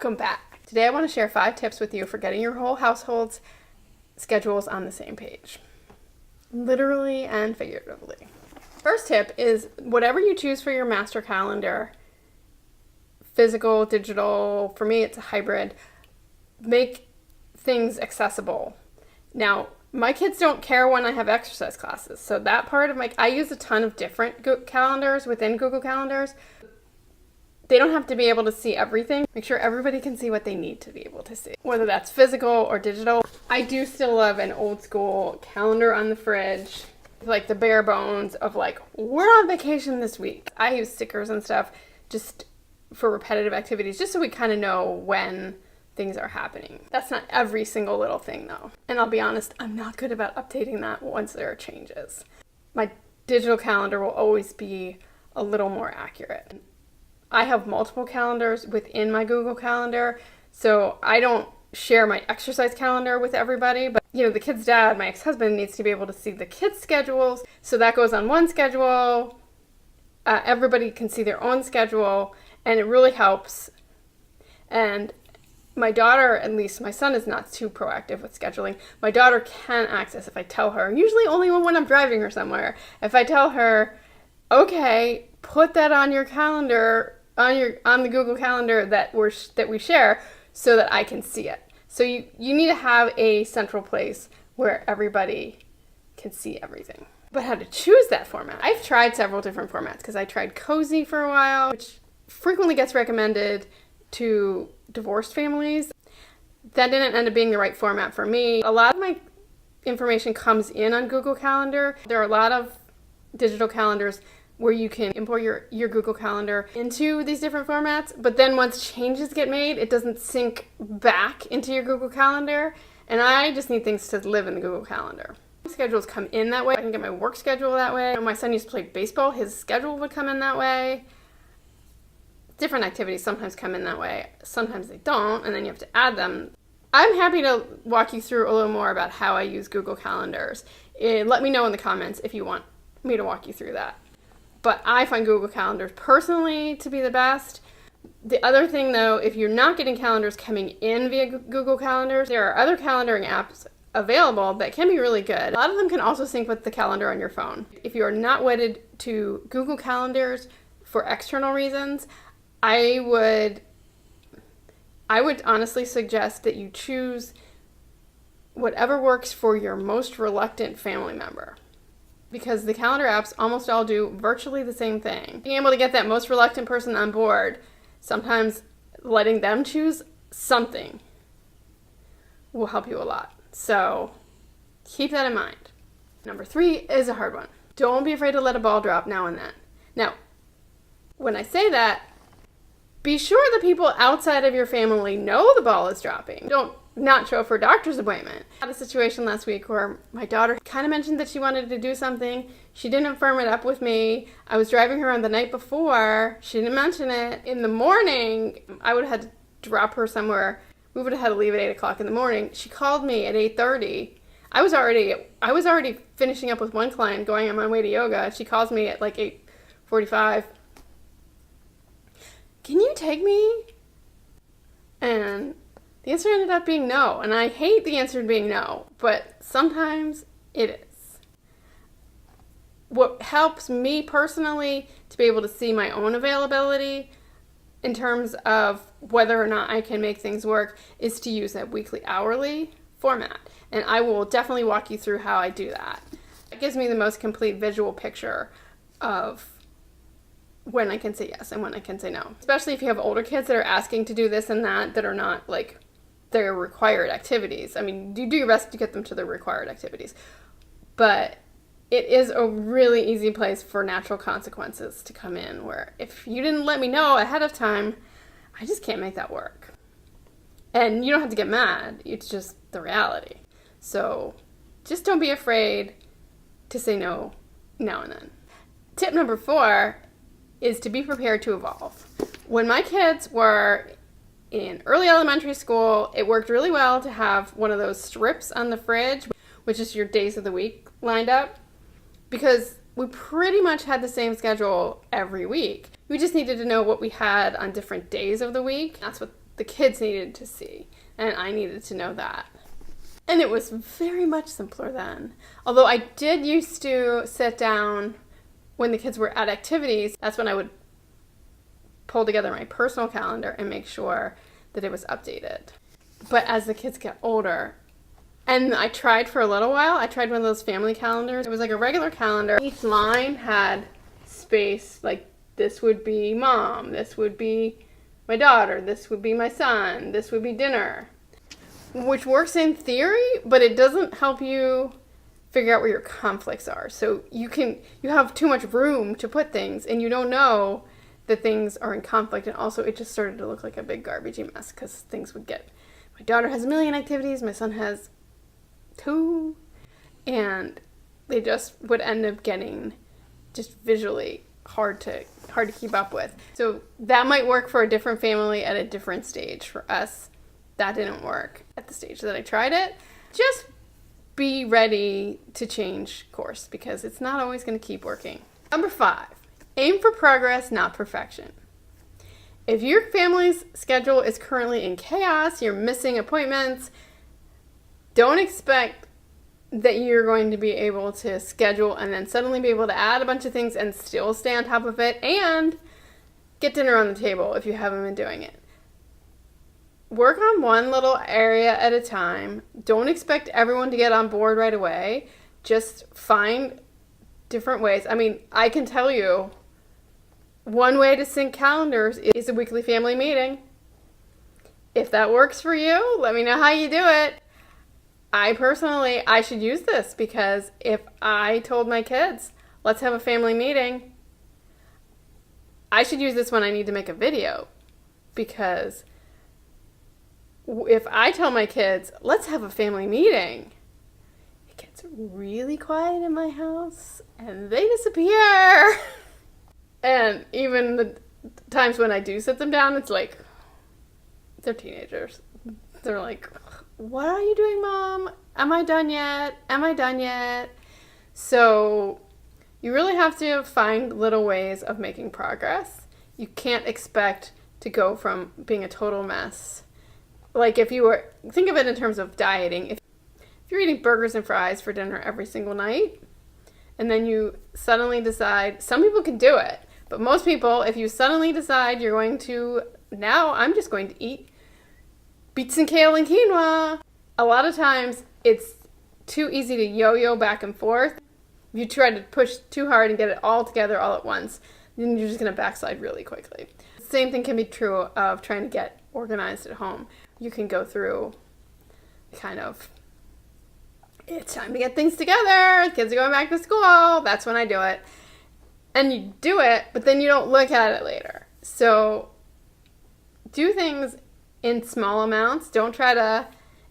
Welcome back. Today I want to share 5 tips with you for getting your whole household's schedules on the same page. Literally and figuratively. First tip is whatever you choose for your master calendar, physical, digital, for me it's a hybrid, make things accessible. Now, my kids don't care when I have exercise classes, so that part of I use a ton of different calendars within Google Calendars. They don't have to be able to see everything. Make sure everybody can see what they need to be able to see, whether that's physical or digital. I do still love an old school calendar on the fridge, like the bare bones of like, we're on vacation this week. I use stickers and stuff just for repetitive activities, just so we kind of know when things are happening. That's not every single little thing though. And I'll be honest, I'm not good about updating that once there are changes. My digital calendar will always be a little more accurate. I have multiple calendars within my Google Calendar, so I don't share my exercise calendar with everybody, but the kid's dad, my ex-husband, needs to be able to see the kids' schedules, so that goes on one schedule. Everybody can see their own schedule, and it really helps. And my daughter, at least my son is not too proactive with scheduling. My daughter can access if I tell her, usually only when I'm driving her somewhere. If I tell her, okay, put that on your calendar, on the Google Calendar that we share, so that I can see it. So you need to have a central place where everybody can see everything. But how to choose that format? I've tried several different formats because I tried Cozy for a while, which frequently gets recommended to divorced families. That didn't end up being the right format for me. A lot of my information comes in on Google Calendar. There are a lot of digital calendars where you can import your Google Calendar into these different formats, but then once changes get made, it doesn't sync back into your Google Calendar, and I just need things to live in the Google Calendar. Schedules come in that way. I can get my work schedule that way. When my son used to play baseball, his schedule would come in that way. Different activities sometimes come in that way, sometimes they don't, and then you have to add them. I'm happy to walk you through a little more about how I use Google Calendars. Let me know in the comments if you want me to walk you through that. But I find Google Calendars personally to be the best. The other thing though, if you're not getting calendars coming in via Google Calendars, there are other calendaring apps available that can be really good. A lot of them can also sync with the calendar on your phone. If you are not wedded to Google Calendars for external reasons, I would honestly suggest that you choose whatever works for your most reluctant family member, because the calendar apps almost all do virtually the same thing. Being able to get that most reluctant person on board, sometimes letting them choose something will help you a lot. So keep that in mind. Number 3 is a hard one. Don't be afraid to let a ball drop now and then. Now, when I say that, be sure the people outside of your family know the ball is dropping. Don't not show up for a doctor's appointment. I had a situation last week where my daughter kind of mentioned that she wanted to do something. She didn't firm it up with me. I was driving her around the night before. She didn't mention it. In the morning, I would have had to drop her somewhere. We would have had to leave at 8 o'clock in the morning. She called me at 8:30. I was already finishing up with one client, going on my way to yoga. She calls me at like 8:45. Can you take me? And the answer ended up being no. And I hate the answer being no, but sometimes it is. What helps me personally to be able to see my own availability in terms of whether or not I can make things work is to use that weekly hourly format. And I will definitely walk you through how I do that. It gives me the most complete visual picture of when I can say yes and when I can say no. Especially if you have older kids that are asking to do this and that are not like their required activities. I mean, you do your best to get them to the required activities. But it is a really easy place for natural consequences to come in, where if you didn't let me know ahead of time, I just can't make that work. And you don't have to get mad. It's just the reality. So just don't be afraid to say no now and then. Tip number 4 is to be prepared to evolve. When my kids were in early elementary school, it worked really well to have one of those strips on the fridge, which is your days of the week lined up, because we pretty much had the same schedule every week. We just needed to know what we had on different days of the week. That's what the kids needed to see, and I needed to know that. And it was very much simpler then. Although I did used to sit down when the kids were at activities. That's when I would pull together my personal calendar and make sure that it was updated. But as the kids get older, and I tried for a little while, I tried one of those family calendars. It was like a regular calendar. Each line had space, like this would be mom, this would be my daughter, this would be my son, this would be dinner. Which works in theory, but it doesn't help you figure out where your conflicts are. So you have too much room to put things, and you don't know that things are in conflict. And also it just started to look like a big garbagey mess, because things would get, my daughter has 1 million activities, my son has 2, and they just would end up getting just visually hard to keep up with. So that might work for a different family at a different stage. For us, that didn't work at the stage that I tried it. Just be ready to change course, because it's not always going to keep working. Number 5, aim for progress, not perfection. If your family's schedule is currently in chaos, you're missing appointments, don't expect that you're going to be able to schedule and then suddenly be able to add a bunch of things and still stay on top of it and get dinner on the table if you haven't been doing it. Work on one little area at a time. Don't expect everyone to get on board right away. Just find different ways. I mean, I can tell you, one way to sync calendars is a weekly family meeting. If that works for you, let me know how you do it. I should use this, because if I told my kids, let's have a family meeting, I should use this when I need to make a video, because if I tell my kids, let's have a family meeting, it gets really quiet in my house and they disappear. And even the times when I do sit them down, it's like, they're teenagers. They're like, what are you doing, Mom? Am I done yet? Am I done yet? So you really have to find little ways of making progress. You can't expect to go from being a total mess. Like think of it in terms of dieting. If you're eating burgers and fries for dinner every single night, and then you suddenly decide, some people can do it, but most people, if you suddenly decide you're going to, now I'm just going to eat beets and kale and quinoa. A lot of times it's too easy to yo-yo back and forth. If you try to push too hard and get it all together all at once, then you're just going to backslide really quickly. The same thing can be true of trying to get organized at home. You can go through kind of, it's time to get things together, kids are going back to school, that's when I do it. And you do it, but then you don't look at it later. So do things in small amounts. Don't try to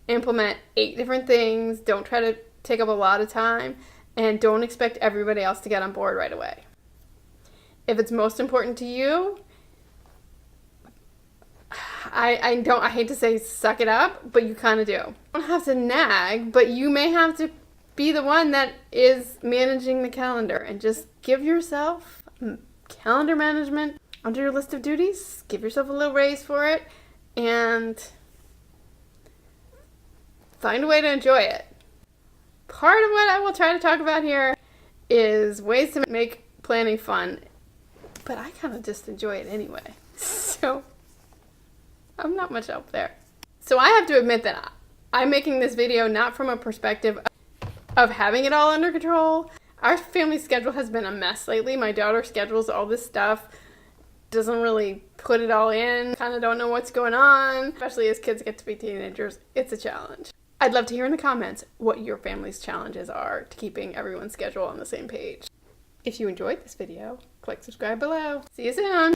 implement 8 different things. Don't try to take up a lot of time. And don't expect everybody else to get on board right away. If it's most important to you, I hate to say suck it up, but you kind of do. You don't have to nag, but you may have to be the one that is managing the calendar, and just give yourself calendar management under your list of duties. Give yourself a little raise for it, and find a way to enjoy it. Part of what I will try to talk about here is ways to make planning fun, but I kind of just enjoy it anyway. So I'm not much help there. So I have to admit that I'm making this video not from a perspective of having it all under control. Our family schedule has been a mess lately. My daughter schedules all this stuff, doesn't really put it all in, kind of don't know what's going on, especially as kids get to be teenagers. It's a challenge. I'd love to hear in the comments what your family's challenges are to keeping everyone's schedule on the same page. If you enjoyed this video, click subscribe below. See you soon!